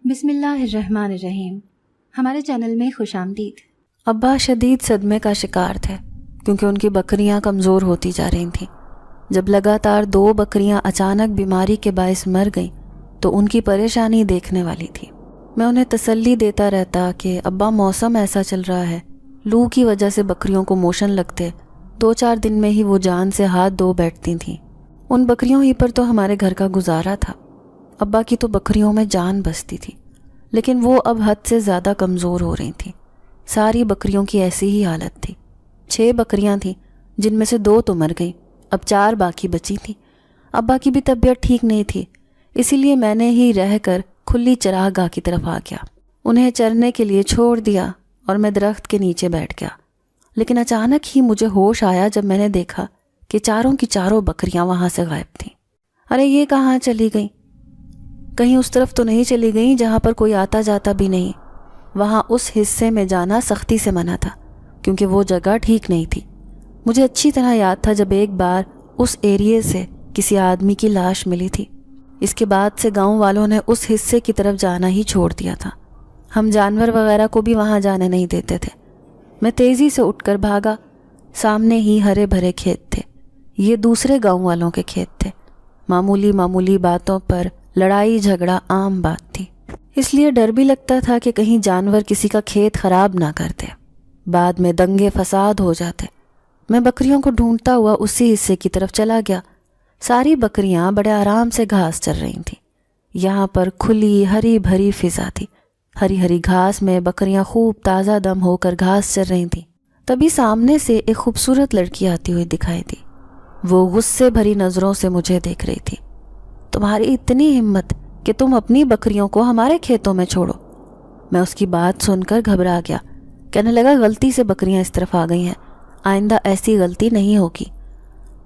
بسم اللہ الرحمن الرحیم۔ ہمارے چینل میں خوش آمدید۔ ابا شدید صدمے کا شکار تھے کیونکہ ان کی بکریاں کمزور ہوتی جا رہی تھیں۔ جب لگاتار 2 بکریاں اچانک بیماری کے باعث مر گئیں تو ان کی پریشانی دیکھنے والی تھی۔ میں انہیں تسلی دیتا رہتا کہ ابا موسم ایسا چل رہا ہے، لو کی وجہ سے بکریوں کو موشن لگتے، 2-4 دن میں ہی وہ جان سے ہاتھ دھو بیٹھتی تھیں۔ ان بکریوں ہی پر تو ہمارے گھر کا گزارا تھا۔ ابا کی تو بکریوں میں جان بستی تھی، لیکن وہ اب حد سے زیادہ کمزور ہو رہی تھیں۔ ساری بکریوں کی ایسی ہی حالت تھی۔ 6 بکریاں تھیں جن میں سے 2 تو مر گئیں، اب 4 باقی بچی تھیں۔ ابا کی بھی طبیعت ٹھیک نہیں تھی، اسی لیے میں نے ہی رہ کر کھلی چراگاہ کی طرف آ گیا، انہیں چرنے کے لیے چھوڑ دیا اور میں درخت کے نیچے بیٹھ گیا۔ لیکن اچانک ہی مجھے ہوش آیا جب میں نے دیکھا کہ چاروں کی چاروں بکریاں وہاں سے غائب تھیں۔ ارے یہ کہاں چلی گئیں؟ کہیں اس طرف تو نہیں چلی گئیں جہاں پر کوئی آتا جاتا بھی نہیں؟ وہاں اس حصے میں جانا سختی سے منع تھا کیونکہ وہ جگہ ٹھیک نہیں تھی۔ مجھے اچھی طرح یاد تھا جب ایک بار اس ایریے سے کسی آدمی کی لاش ملی تھی۔ اس کے بعد سے گاؤں والوں نے اس حصے کی طرف جانا ہی چھوڑ دیا تھا۔ ہم جانور وغیرہ کو بھی وہاں جانے نہیں دیتے تھے۔ میں تیزی سے اٹھ کر بھاگا، سامنے ہی ہرے بھرے کھیت تھے۔ یہ دوسرے گاؤں والوں کے کھیت تھے۔ معمولی باتوں پر لڑائی جھگڑا عام بات تھی، اس لیے ڈر بھی لگتا تھا کہ کہیں جانور کسی کا کھیت خراب نہ کر دے، بعد میں دنگے فساد ہو جاتے۔ میں بکریوں کو ڈھونڈتا ہوا اسی حصے کی طرف چلا گیا۔ ساری بکریاں بڑے آرام سے گھاس چر رہی تھیں۔ یہاں پر کھلی ہری بھری فضا تھی، ہری ہری گھاس میں بکریاں خوب تازہ دم ہو کر گھاس چر رہی تھیں۔ تبھی سامنے سے ایک خوبصورت لڑکی آتی ہوئی دکھائی دی۔ وہ غصے بھری نظروں سے مجھے دیکھ رہی تھی۔ تمہاری اتنی ہمت کہ تم اپنی بکریوں کو ہمارے کھیتوں میں چھوڑو؟ میں اس کی بات سن کر گھبرا گیا، کہنے لگا غلطی سے بکریاں اس طرف آ گئی ہیں، آئندہ ایسی غلطی نہیں ہوگی۔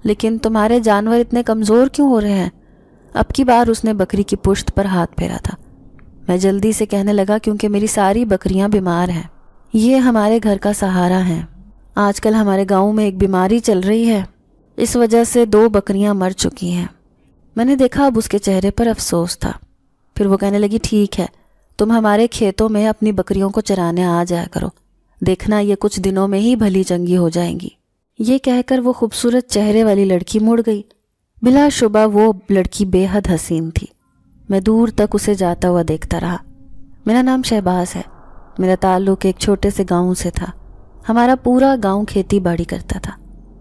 لیکن تمہارے جانور اتنے کمزور کیوں ہو رہے ہیں؟ اب کی بار اس نے بکری کی پشت پر ہاتھ پھیرا تھا۔ میں جلدی سے کہنے لگا کیونکہ میری ساری بکریاں بیمار ہیں، یہ ہمارے گھر کا سہارا ہیں۔ آج کل ہمارے گاؤں میں ایک بیماری چل رہی ہے، اس وجہ سے 2 بکریاں مر چکی ہیں۔ میں نے دیکھا اب اس کے چہرے پر افسوس تھا۔ پھر وہ کہنے لگی ٹھیک ہے، تم ہمارے کھیتوں میں اپنی بکریوں کو چرانے آ جایا کرو، دیکھنا یہ کچھ دنوں میں ہی بھلی چنگی ہو جائیں گی۔ یہ کہہ کر وہ خوبصورت چہرے والی لڑکی مڑ گئی۔ بلا شبہ وہ لڑکی بے حد حسین تھی۔ میں دور تک اسے جاتا ہوا دیکھتا رہا۔ میرا نام شہباز ہے، میرا تعلق ایک چھوٹے سے گاؤں سے تھا۔ ہمارا پورا گاؤں کھیتی باڑی کرتا تھا،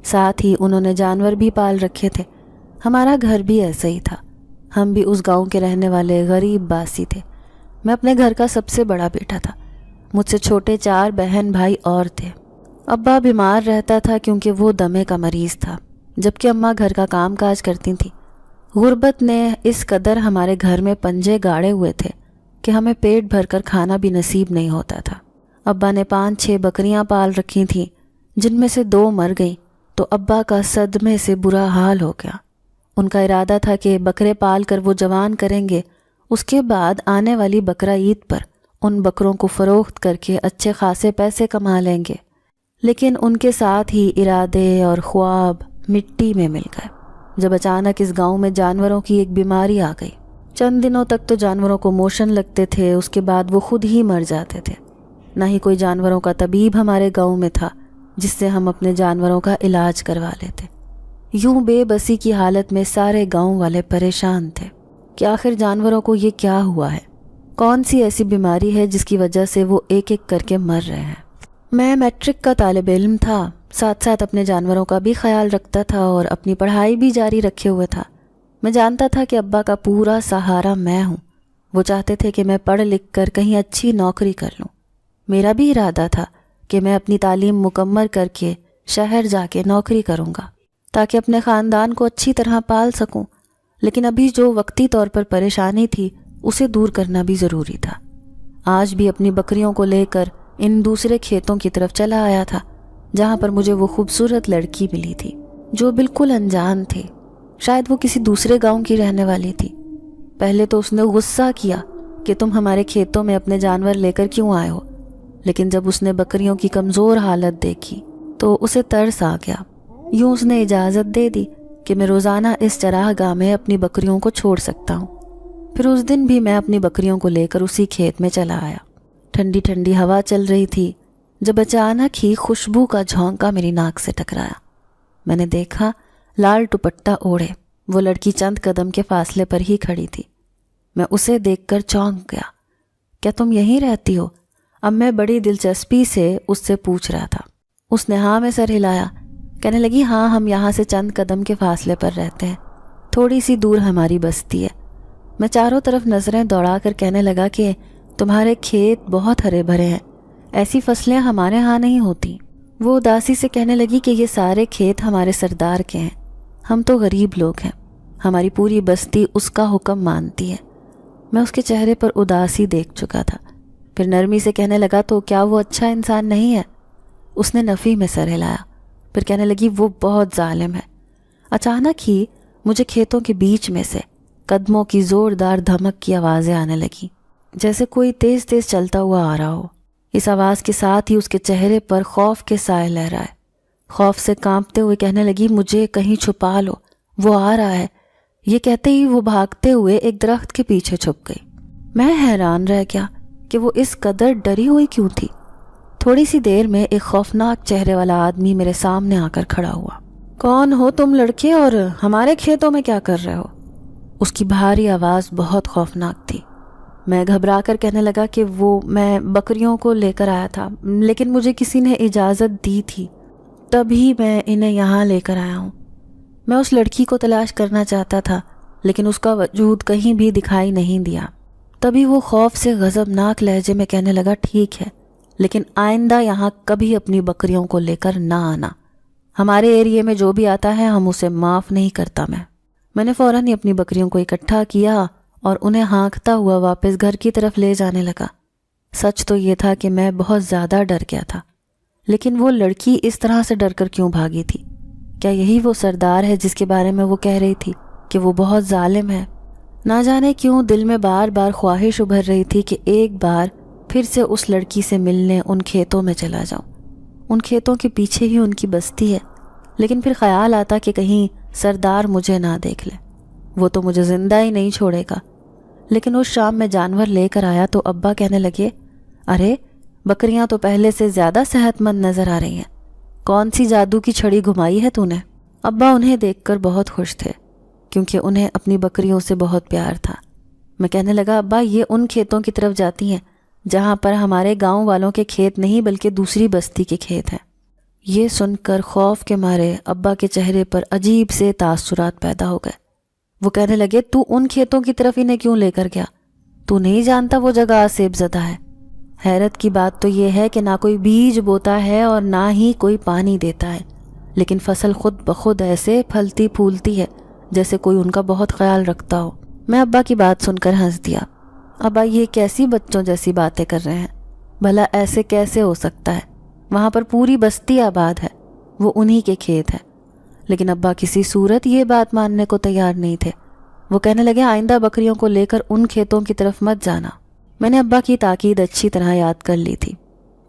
ساتھ ہی انہوں نے جانور بھی پال رکھے تھے۔ ہمارا گھر بھی ایسا ہی تھا۔ ہم بھی اس گاؤں کے رہنے والے غریب باسی تھے۔ میں اپنے گھر کا سب سے بڑا بیٹا تھا، مجھ سے چھوٹے 4 بہن بھائی اور تھے۔ ابا بیمار رہتا تھا کیونکہ وہ دمے کا مریض تھا، جبکہ اماں گھر کا کام کاج کرتی تھیں۔ غربت نے اس قدر ہمارے گھر میں پنجے گاڑے ہوئے تھے کہ ہمیں پیٹ بھر کر کھانا بھی نصیب نہیں ہوتا تھا۔ ابا نے 5-6 بکریاں پال رکھی تھیں، جن میں سے 2 مر گئیں تو ابا کا صدمے سے برا حال ہو گیا۔ ان کا ارادہ تھا کہ بکرے پال کر وہ جوان کریں گے، اس کے بعد آنے والی بقرہ عید پر ان بکروں کو فروخت کر کے اچھے خاصے پیسے کما لیں گے۔ لیکن ان کے ساتھ ہی ارادے اور خواب مٹی میں مل گئے جب اچانک اس گاؤں میں جانوروں کی ایک بیماری آ گئی۔ چند دنوں تک تو جانوروں کو موشن لگتے تھے، اس کے بعد وہ خود ہی مر جاتے تھے۔ نہ ہی کوئی جانوروں کا طبیب ہمارے گاؤں میں تھا جس سے ہم اپنے جانوروں کا علاج کروا لیتے۔ یوں بے بسی کی حالت میں سارے گاؤں والے پریشان تھے کہ آخر جانوروں کو یہ کیا ہوا ہے، کون سی ایسی بیماری ہے جس کی وجہ سے وہ ایک ایک کر کے مر رہے ہیں۔ میں میٹرک کا طالب علم تھا، ساتھ ساتھ اپنے جانوروں کا بھی خیال رکھتا تھا اور اپنی پڑھائی بھی جاری رکھے ہوئے تھا۔ میں جانتا تھا کہ ابا کا پورا سہارا میں ہوں۔ وہ چاہتے تھے کہ میں پڑھ لکھ کر کہیں اچھی نوکری کر لوں۔ میرا بھی ارادہ تھا کہ میں اپنی تعلیم مکمل کر کے شہر جا کے نوکری کروں گا تاکہ اپنے خاندان کو اچھی طرح پال سکوں۔ لیکن ابھی جو وقتی طور پر پریشانی تھی اسے دور کرنا بھی ضروری تھا۔ آج بھی اپنی بکریوں کو لے کر ان دوسرے کھیتوں کی طرف چلا آیا تھا جہاں پر مجھے وہ خوبصورت لڑکی ملی تھی جو بالکل انجان تھی۔ شاید وہ کسی دوسرے گاؤں کی رہنے والی تھی۔ پہلے تو اس نے غصہ کیا کہ تم ہمارے کھیتوں میں اپنے جانور لے کر کیوں آئے ہو، لیکن جب اس نے بکریوں کی کمزور حالت دیکھی تو اسے ترس آ گیا۔ یوں اس نے اجازت دے دی کہ میں روزانہ اس چراگاہ میں اپنی بکریوں کو چھوڑ سکتا ہوں۔ پھر اس دن بھی میں اپنی بکریوں کو لے کر اسی کھیت میں چلا آیا۔ ٹھنڈی ٹھنڈی ہوا چل رہی تھی جب اچانک ہی خوشبو کا جھونکا میری ناک سے ٹکرایا۔ میں نے دیکھا لال دوپٹہ اوڑھے وہ لڑکی چند قدم کے فاصلے پر ہی کھڑی تھی۔ میں اسے دیکھ کر چونک گیا۔ کیا تم یہیں رہتی ہو؟ اب میں بڑی دلچسپی سے اس سے پوچھ رہا تھا۔ اس نے ہاں میں سر ہلایا۔ کہنے لگی ہاں ہم یہاں سے چند قدم کے فاصلے پر رہتے ہیں، تھوڑی سی دور ہماری بستی ہے۔ میں چاروں طرف نظریں دوڑا کر کہنے لگا کہ تمہارے کھیت بہت ہرے بھرے ہیں، ایسی فصلیں ہمارے ہاں نہیں ہوتی۔ وہ اداسی سے کہنے لگی کہ یہ سارے کھیت ہمارے سردار کے ہیں، ہم تو غریب لوگ ہیں، ہماری پوری بستی اس کا حکم مانتی ہے۔ میں اس کے چہرے پر اداسی دیکھ چکا تھا۔ پھر نرمی سے کہنے لگا تو کیا وہ اچھا انسان نہیں ہے؟ اس نے نفی میں سر ہلایا۔ پھر کہنے لگی وہ بہت ظالم ہے۔ اچانک ہی مجھے کھیتوں کے بیچ میں سے قدموں کی زوردار دھمک کی آوازیں آنے لگی، جیسے کوئی تیز تیز چلتا ہوا آ رہا ہو۔ اس آواز کے ساتھ ہی اس کے چہرے پر خوف کے سائے لہرائے۔ خوف سے کانپتے ہوئے کہنے لگی مجھے کہیں چھپا لو، وہ آ رہا ہے۔ یہ کہتے ہی وہ بھاگتے ہوئے ایک درخت کے پیچھے چھپ گئی۔ میں حیران رہ گیا کہ وہ اس قدر ڈری ہوئی کیوں تھی۔ تھوڑی سی دیر میں ایک خوفناک چہرے والا آدمی میرے سامنے آ کر کھڑا ہوا۔ کون ہو تم لڑکے اور ہمارے کھیتوں میں کیا کر رہے ہو؟ اس کی بھاری آواز بہت خوفناک تھی۔ میں گھبرا کر کہنے لگا کہ میں بکریوں کو لے کر آیا تھا، لیکن مجھے کسی نے اجازت دی تھی، تبھی میں انہیں یہاں لے کر آیا ہوں۔ میں اس لڑکی کو تلاش کرنا چاہتا تھا لیکن اس کا وجود کہیں بھی دکھائی نہیں دیا۔ تبھی وہ خوف سے غضبناک لہجے میں کہنے لگا ٹھیک ہے، لیکن آئندہ یہاں کبھی اپنی بکریوں کو لے کر نہ آنا، ہمارے ایریے میں جو بھی آتا ہے ہم اسے معاف نہیں کرتا۔ میں نے فوراً ہی اپنی بکریوں کو اکٹھا کیا اور انہیں ہانکتا ہوا واپس گھر کی طرف لے جانے لگا۔ سچ تو یہ تھا کہ میں بہت زیادہ ڈر گیا تھا، لیکن وہ لڑکی اس طرح سے ڈر کر کیوں بھاگی تھی؟ کیا یہی وہ سردار ہے جس کے بارے میں وہ کہہ رہی تھی کہ وہ بہت ظالم ہے؟ نہ جانے کیوں دل میں بار بار خواہش ابھر رہی تھی کہ ایک بار پھر سے اس لڑکی سے ملنے ان کھیتوں میں چلا جاؤں۔ ان کھیتوں کے پیچھے ہی ان کی بستی ہے، لیکن پھر خیال آتا کہ کہیں سردار مجھے نہ دیکھ لے، وہ تو مجھے زندہ ہی نہیں چھوڑے گا۔ لیکن اس شام میں جانور لے کر آیا تو ابا کہنے لگے ارے بکریاں تو پہلے سے زیادہ صحت مند نظر آ رہی ہیں، کون سی جادو کی چھڑی گھمائی ہے تو نے؟ ابا انہیں دیکھ کر بہت خوش تھے کیونکہ انہیں اپنی بکریوں سے بہت پیار تھا۔ میں کہنے لگا ابا یہ ان کھیتوں کی طرف جاتی ہیں جہاں پر ہمارے گاؤں والوں کے کھیت نہیں بلکہ دوسری بستی کے کھیت ہیں۔ یہ سن کر خوف کے مارے ابا کے چہرے پر عجیب سے تاثرات پیدا ہو گئے۔ وہ کہنے لگے تو ان کھیتوں کی طرف انہیں کیوں لے کر گیا؟ تو نہیں جانتا وہ جگہ آسیب زدہ ہے؟ حیرت کی بات تو یہ ہے کہ نہ کوئی بیج بوتا ہے اور نہ ہی کوئی پانی دیتا ہے، لیکن فصل خود بخود ایسے پھلتی پھولتی ہے جیسے کوئی ان کا بہت خیال رکھتا ہو۔ میں ابا کی بات سن کر ہنس دیا۔ ابا یہ کیسی بچوں جیسی باتیں کر رہے ہیں؟ بھلا ایسے کیسے ہو سکتا ہے؟ وہاں پر پوری بستی آباد ہے، وہ انہی کے کھیت ہے۔ لیکن ابا کسی صورت یہ بات ماننے کو تیار نہیں تھے۔ وہ کہنے لگے آئندہ بکریوں کو لے کر ان کھیتوں کی طرف مت جانا۔ میں نے ابا کی تاکید اچھی طرح یاد کر لی تھی،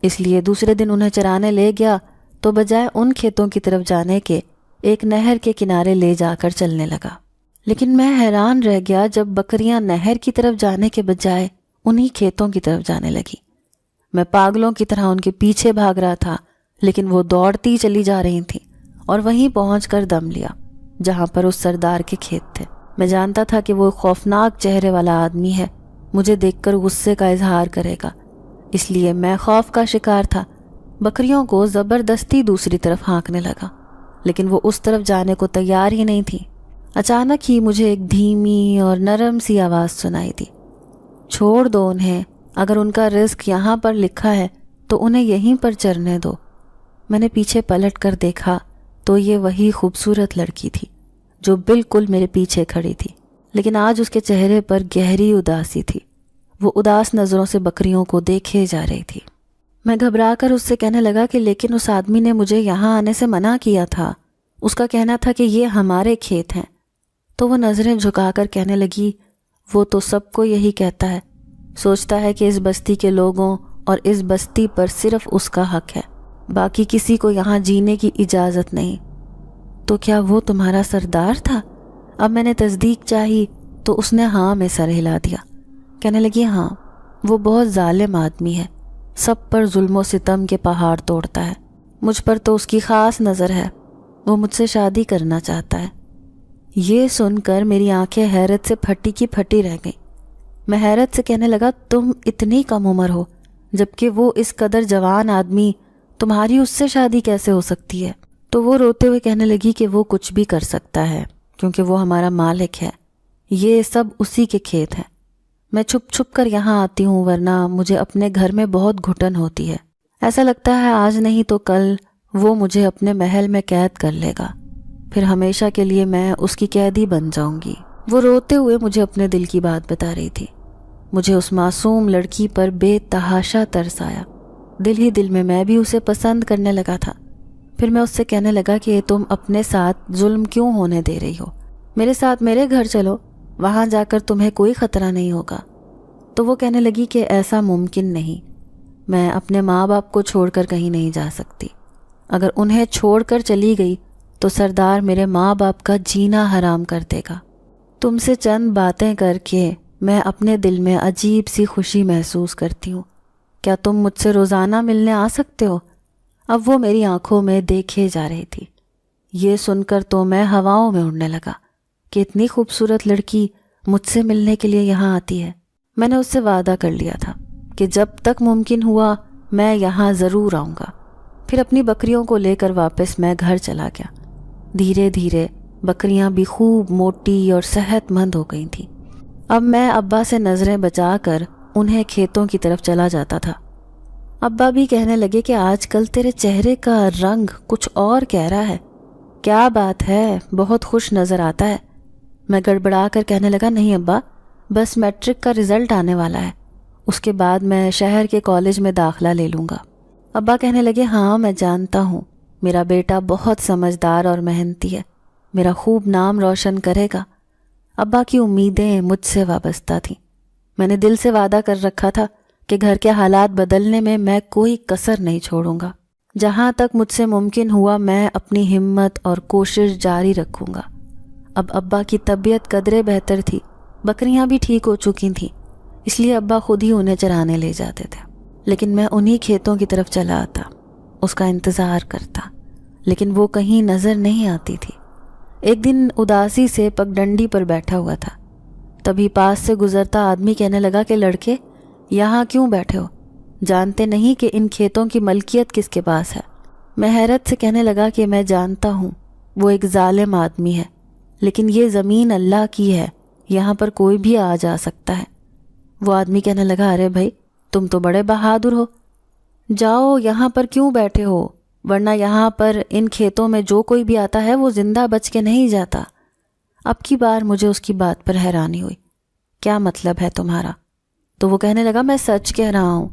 اس لیے دوسرے دن انہیں چرانے لے گیا تو بجائے ان کھیتوں کی طرف جانے کے ایک نہر کے کنارے لے جا کر چلنے لگا۔ لیکن میں حیران رہ گیا جب بکریاں نہر کی طرف جانے کے بجائے انہی کھیتوں کی طرف جانے لگی۔ میں پاگلوں کی طرح ان کے پیچھے بھاگ رہا تھا، لیکن وہ دوڑتی چلی جا رہی تھیں اور وہیں پہنچ کر دم لیا جہاں پر اس سردار کے کھیت تھے۔ میں جانتا تھا کہ وہ خوفناک چہرے والا آدمی ہے، مجھے دیکھ کر غصے کا اظہار کرے گا، اس لیے میں خوف کا شکار تھا۔ بکریوں کو زبردستی دوسری طرف ہانکنے لگا، لیکن وہ اس طرف جانے کو تیار ہی نہیں تھی۔ اچانک ہی مجھے ایک دھیمی اور نرم سی آواز سنائی دی، چھوڑ دو انہیں، اگر ان کا رزق یہاں پر لکھا ہے تو انہیں یہیں پر چرنے دو۔ میں نے پیچھے پلٹ کر دیکھا تو یہ وہی خوبصورت لڑکی تھی جو بالکل میرے پیچھے کھڑی تھی، لیکن آج اس کے چہرے پر گہری اداسی تھی۔ وہ اداس نظروں سے بکریوں کو دیکھے جا رہی تھی۔ میں گھبرا کر اس سے کہنے لگا کہ لیکن اس آدمی نے مجھے یہاں آنے سے منع کیا تھا، اس کا کہنا تھا کہ یہ ہمارے کھیت ہیں۔ تو وہ نظریں جھکا کر کہنے لگی وہ تو سب کو یہی کہتا ہے، سوچتا ہے کہ اس بستی کے لوگوں اور اس بستی پر صرف اس کا حق ہے، باقی کسی کو یہاں جینے کی اجازت نہیں۔ تو کیا وہ تمہارا سردار تھا؟ اب میں نے تصدیق چاہی تو اس نے ہاں میں سر ہلا دیا. کہنے لگی ہاں وہ بہت ظالم آدمی ہے, سب پر ظلم و ستم کے پہاڑ توڑتا ہے. مجھ پر تو اس کی خاص نظر ہے, وہ مجھ سے شادی کرنا چاہتا ہے. یہ سن کر میری آنکھیں حیرت سے پھٹی کی پھٹی رہ گئیں. میں حیرت سے کہنے لگا تم اتنی کم عمر ہو جبکہ وہ اس قدر جوان آدمی, تمہاری اس سے شادی کیسے ہو سکتی ہے؟ تو وہ روتے ہوئے کہنے لگی کہ وہ کچھ بھی کر سکتا ہے کیونکہ وہ ہمارا مالک ہے, یہ سب اسی کے کھیت ہیں. میں چھپ چھپ کر یہاں آتی ہوں ورنہ مجھے اپنے گھر میں بہت گھٹن ہوتی ہے. ایسا لگتا ہے آج نہیں تو کل وہ مجھے اپنے محل میں قید کر لے گا, پھر ہمیشہ کے لیے میں اس کی قیدی بن جاؤں گی. وہ روتے ہوئے مجھے اپنے دل کی بات بتا رہی تھی. مجھے اس معصوم لڑکی پر بے تحاشا ترس آیا. دل ہی دل میں بھی اسے پسند کرنے لگا تھا. پھر میں اس سے کہنے لگا کہ تم اپنے ساتھ ظلم کیوں ہونے دے رہی ہو؟ میرے ساتھ میرے گھر چلو, وہاں جا کر تمہیں کوئی خطرہ نہیں ہوگا. تو وہ کہنے لگی کہ ایسا ممکن نہیں, میں اپنے ماں باپ کو چھوڑ کر کہیں نہیں جا سکتی. اگر انہیں چھوڑ کر چلی گئی تو سردار میرے ماں باپ کا جینا حرام کر دے گا. تم سے چند باتیں کر کے میں اپنے دل میں عجیب سی خوشی محسوس کرتی ہوں. کیا تم مجھ سے روزانہ ملنے آ سکتے ہو؟ اب وہ میری آنکھوں میں دیکھے جا رہی تھی. یہ سن کر تو میں ہواؤں میں اڑنے لگا کہ اتنی خوبصورت لڑکی مجھ سے ملنے کے لیے یہاں آتی ہے. میں نے اس سے وعدہ کر لیا تھا کہ جب تک ممکن ہوا میں یہاں ضرور آؤں گا. پھر اپنی بکریوں کو لے کر واپس میں گھر چلا گیا. دھیرے دھیرے بکریاں بھی خوب موٹی اور صحت مند ہو گئی تھیں. اب میں ابا سے نظریں بچا کر انہیں کھیتوں کی طرف چلا جاتا تھا. ابا بھی کہنے لگے کہ آج کل تیرے چہرے کا رنگ کچھ اور کہہ رہا ہے, کیا بات ہے, بہت خوش نظر آتا ہے. میں گڑبڑا کر کہنے لگا نہیں ابا, بس میٹرک کا رزلٹ آنے والا ہے, اس کے بعد میں شہر کے کالج میں داخلہ لے لوں گا. ابا کہنے لگے ہاں میں جانتا ہوں, میرا بیٹا بہت سمجھدار اور محنتی ہے, میرا خوب نام روشن کرے گا. ابا کی امیدیں مجھ سے وابستہ تھیں. میں نے دل سے وعدہ کر رکھا تھا کہ گھر کے حالات بدلنے میں کوئی کسر نہیں چھوڑوں گا. جہاں تک مجھ سے ممکن ہوا میں اپنی ہمت اور کوشش جاری رکھوں گا. اب ابا کی طبیعت قدرے بہتر تھی, بکریاں بھی ٹھیک ہو چکی تھیں, اس لیے ابا خود ہی انہیں چرانے لے جاتے تھے. لیکن میں انہی کھیتوں کی طرف چلا آتا, اس کا انتظار کرتا, لیکن وہ کہیں نظر نہیں آتی تھی. ایک دن اداسی سے پگڈنڈی پر بیٹھا ہوا تھا, تبھی پاس سے گزرتا آدمی کہنے لگا کہ لڑکے یہاں کیوں بیٹھے ہو, جانتے نہیں کہ ان کھیتوں کی ملکیت کس کے پاس ہے؟ میں حیرت سے کہنے لگا کہ میں جانتا ہوں, وہ ایک ظالم آدمی ہے, لیکن یہ زمین اللہ کی ہے, یہاں پر کوئی بھی آ جا سکتا ہے. وہ آدمی کہنے لگا ارے بھائی تم تو بڑے بہادر ہو, جاؤ یہاں پر کیوں بیٹھے ہو, ورنہ یہاں پر ان کھیتوں میں جو کوئی بھی آتا ہے وہ زندہ بچ کے نہیں جاتا. اب کی بار مجھے اس کی بات پر حیرانی ہوئی. کیا مطلب ہے تمہارا؟ تو وہ کہنے لگا میں سچ کہہ رہا ہوں,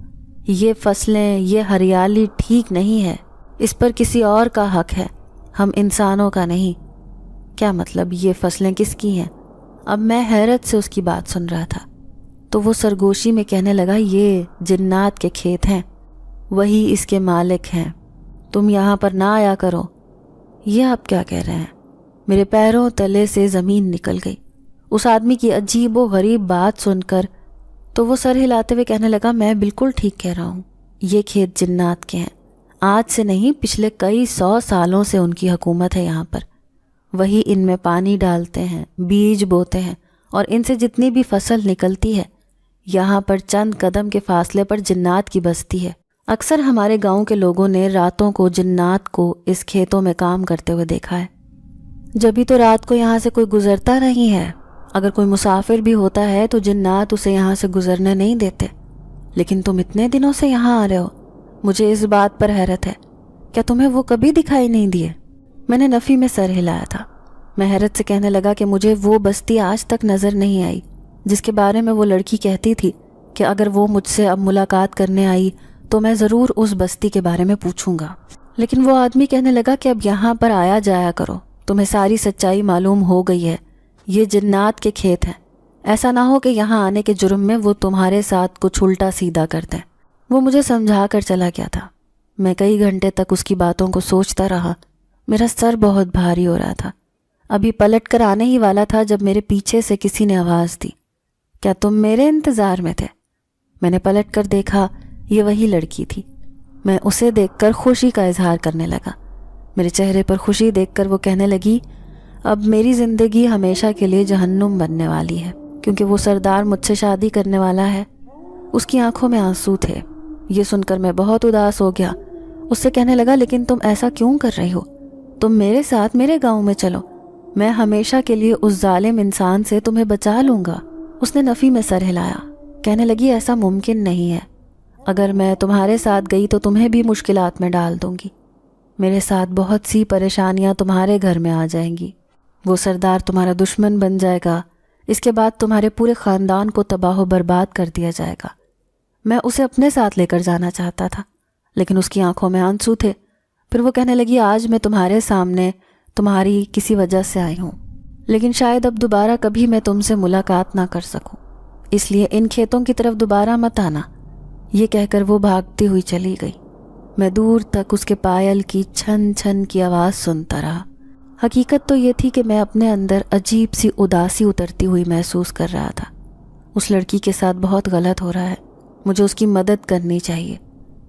یہ فصلیں, یہ ہریالی ٹھیک نہیں ہے, اس پر کسی اور کا حق ہے, ہم انسانوں کا نہیں. کیا مطلب یہ فصلیں کس کی ہیں؟ اب میں حیرت سے اس کی بات سن رہا تھا. تو وہ سرگوشی میں کہنے لگا یہ جنات کے کھیت ہیں, وہی اس کے مالک ہیں, تم یہاں پر نہ آیا کرو. یہ آپ کیا کہہ رہے ہیں؟ میرے پیروں تلے سے زمین نکل گئی. اس آدمی کی عجیب و غریب بات سن کر تو وہ سر ہلاتے ہوئے کہنے لگا میں بالکل ٹھیک کہہ رہا ہوں, یہ کھیت جنات کے ہیں, آج سے نہیں پچھلے کئی 100 سالوں سے ان کی حکومت ہے یہاں پر. وہی ان میں پانی ڈالتے ہیں, بیج بوتے ہیں, اور ان سے جتنی بھی فصل نکلتی ہے یہاں پر چند قدم کے فاصلے پر جنات کی بستی ہے. اکثر ہمارے گاؤں کے لوگوں نے راتوں کو جنات کو اس کھیتوں میں کام کرتے ہوئے دیکھا ہے. جبھی تو رات کو یہاں سے کوئی گزرتا نہیں ہے, اگر کوئی مسافر بھی ہوتا ہے تو جنات اسے یہاں سے گزرنے نہیں دیتے. لیکن تم اتنے دنوں سے یہاں آ رہے ہو, مجھے اس بات پر حیرت ہے, کیا تمہیں وہ کبھی دکھائی نہیں دیے؟ میں نے نفی میں سر ہلایا تھا. میں حیرت سے کہنے لگا کہ مجھے وہ بستی آج تک نظر نہیں آئی جس کے بارے میں وہ لڑکی کہتی تھی کہ اگر وہ مجھ سے اب ملاقات کرنے آئی تو میں ضرور اس بستی کے بارے میں پوچھوں گا. لیکن وہ آدمی کہنے لگا کہ اب یہاں پر آیا جایا کرو, تمہیں ساری سچائی معلوم ہو گئی ہے, یہ جنات کے کھیت ہیں, ایسا نہ ہو کہ یہاں آنے کے جرم میں وہ تمہارے ساتھ کچھ الٹا سیدھا کر دیں. وہ مجھے سمجھا کر چلا گیا تھا. میں کئی گھنٹے تک اس کی باتوں کو سوچتا رہا, میرا سر بہت بھاری ہو رہا تھا. ابھی پلٹ کر آنے ہی والا تھا جب میرے پیچھے سے کسی نے آواز دی، کیا تم میرے انتظار میں تھے؟ میں نے پلٹ کر دیکھا، یہ وہی لڑکی تھی۔ میں اسے دیکھ کر خوشی کا اظہار کرنے لگا۔ میرے چہرے پر خوشی دیکھ کر وہ کہنے لگی، اب میری زندگی ہمیشہ کے لیے جہنم بننے والی ہے، کیونکہ وہ سردار مجھ سے شادی کرنے والا ہے۔ اس کی آنکھوں میں آنسو تھے۔ یہ سن کر میں بہت اداس ہو گیا۔ اس سے کہنے لگا، لیکن تم ایسا کیوں کر رہی ہو؟ تم میرے ساتھ میرے گاؤں میں چلو، میں ہمیشہ کے لیے اس ظالم انسان سے تمہیں بچا لوں گا۔ اس نے نفی میں سر ہلایا، کہنے لگی، ایسا ممکن نہیں ہے۔ اگر میں تمہارے ساتھ گئی تو تمہیں بھی مشکلات میں ڈال دوں گی۔ میرے ساتھ بہت سی پریشانیاں تمہارے گھر میں آ جائیں گی۔ وہ سردار تمہارا دشمن بن جائے گا۔ اس کے بعد تمہارے پورے خاندان کو تباہ و برباد کر دیا جائے گا۔ میں اسے اپنے ساتھ لے کر جانا چاہتا تھا، لیکن اس کی آنکھوں میں آنسو تھے۔ پھر وہ کہنے لگی، آج میں تمہارے سامنے تمہاری کسی وجہ سے آئی ہوں، لیکن شاید اب دوبارہ کبھی میں تم سے ملاقات نہ کر سکوں، اس لیے ان کھیتوں کی طرف دوبارہ مت آنا۔ یہ کہہ کر وہ بھاگتی ہوئی چلی گئی۔ میں دور تک اس کے پائل کی چھن چھن کی آواز سنتا رہا۔ حقیقت تو یہ تھی کہ میں اپنے اندر عجیب سی اداسی اترتی ہوئی محسوس کر رہا تھا۔ اس لڑکی کے ساتھ بہت غلط ہو رہا ہے، مجھے اس کی مدد کرنی چاہیے۔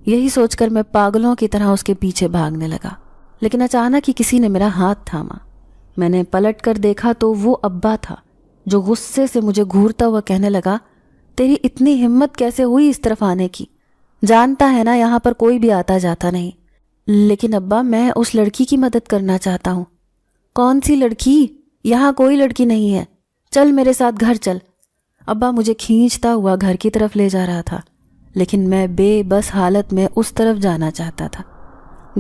یہی سوچ کر میں پاگلوں کی طرح اس کے پیچھے بھاگنے لگا، لیکن اچانک ہی کسی نے میرا ہاتھ تھاما۔ میں نے پلٹ کر دیکھا تو وہ ابا تھا، جو غصے سے مجھے گھورتا ہوا کہنے لگا، تیری اتنی ہمت کیسے ہوئی اس طرف آنے کی؟ جانتا ہے نا یہاں پر کوئی بھی آتا جاتا نہیں۔ لیکن ابا، میں اس لڑکی کی مدد کرنا چاہتا ہوں۔ کون سی لڑکی؟ یہاں کوئی لڑکی نہیں ہے، چل میرے ساتھ گھر چل۔ ابا مجھے کھینچتا ہوا گھر کی طرف لے جا رہا تھا، لیکن میں بے بس حالت میں اس طرف جانا چاہتا تھا۔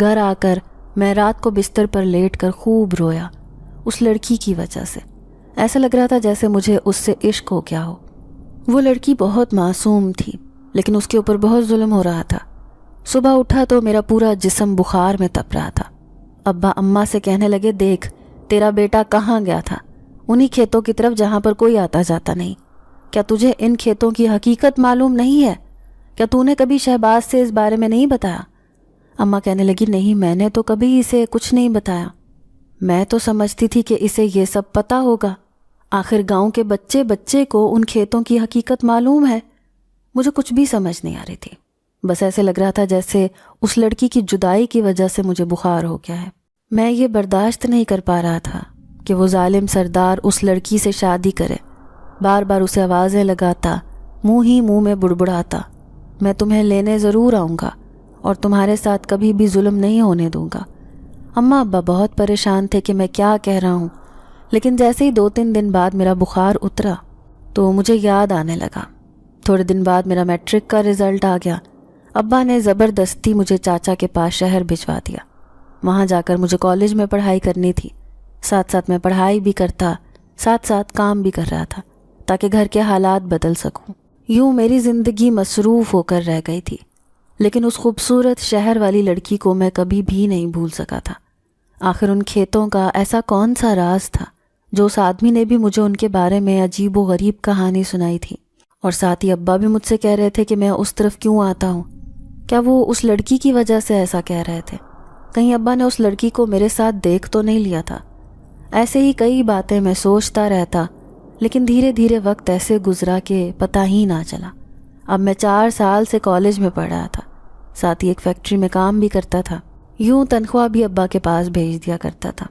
گھر آ کر میں رات کو بستر پر لیٹ کر خوب رویا، اس لڑکی کی وجہ سے۔ ایسا لگ رہا تھا جیسے مجھے اس سے عشق ہو گیا ہو۔ وہ لڑکی بہت معصوم تھی، لیکن اس کے اوپر بہت ظلم ہو رہا تھا۔ صبح اٹھا تو میرا پورا جسم بخار میں تپ رہا تھا۔ ابا اماں سے کہنے لگے، دیکھ تیرا بیٹا کہاں گیا تھا؟ انہی کھیتوں کی طرف جہاں پر کوئی آتا جاتا نہیں۔ کیا تجھے ان کھیتوں کی حقیقت معلوم نہیں ہے؟ کیا تو نے کبھی شہباز سے اس بارے میں نہیں بتایا؟ اماں کہنے لگی، نہیں، میں نے تو کبھی اسے کچھ نہیں بتایا۔ میں تو سمجھتی تھی کہ اسے یہ سب پتہ ہوگا، آخر گاؤں کے بچے بچے کو ان کھیتوں کی حقیقت معلوم ہے۔ مجھے کچھ بھی سمجھ نہیں آ رہی تھی، بس ایسے لگ رہا تھا جیسے اس لڑکی کی جدائی کی وجہ سے مجھے بخار ہو گیا ہے۔ میں یہ برداشت نہیں کر پا رہا تھا کہ وہ ظالم سردار اس لڑکی سے شادی کرے۔ بار بار اسے آوازیں لگاتا، منہ ہی منہ میں بڑبڑاتا، میں تمہیں لینے ضرور آؤں گا اور تمہارے ساتھ کبھی بھی ظلم نہیں ہونے دوں گا۔ اماں ابا بہت پریشان تھے کہ میں کیا کہہ رہا ہوں، لیکن جیسے ہی 2-3 دن بعد میرا بخار اترا تو مجھے یاد آنے لگا۔ تھوڑے دن بعد میرا میٹرک کا رزلٹ آ گیا۔ ابا نے زبردستی مجھے چاچا کے پاس شہر بھجوا دیا۔ وہاں جا کر مجھے کالج میں پڑھائی کرنی تھی۔ ساتھ ساتھ میں پڑھائی بھی کرتا، ساتھ ساتھ کام بھی کر رہا تھا تاکہ گھر کے حالات بدل سکوں۔ یوں میری زندگی مصروف ہو کر رہ گئی تھی، لیکن اس خوبصورت شہر والی لڑکی کو میں کبھی بھی نہیں بھول سکا تھا۔ آخر ان کھیتوں کا ایسا کون سا راز تھا جو اس آدمی نے بھی مجھے ان کے بارے میں عجیب و غریب کہانی سنائی تھی؟ اور ساتھ ہی ابا بھی مجھ سے کہہ رہے تھے کہ میں اس طرف کیوں آتا ہوں۔ کیا وہ اس لڑکی کی وجہ سے ایسا کہہ رہے تھے؟ کہیں ابا نے اس لڑکی کو میرے ساتھ دیکھ تو نہیں لیا تھا؟ ایسے ہی کئی باتیں میں سوچتا رہتا، لیکن دھیرے دھیرے وقت ایسے گزرا کہ پتہ ہی نہ چلا۔ اب میں 4 سال سے کالج میں پڑھ رہا تھا، ساتھ ہی ایک فیکٹری میں کام بھی کرتا تھا۔ یوں تنخواہ بھی ابا کے پاس بھیج دیا کرتا تھا۔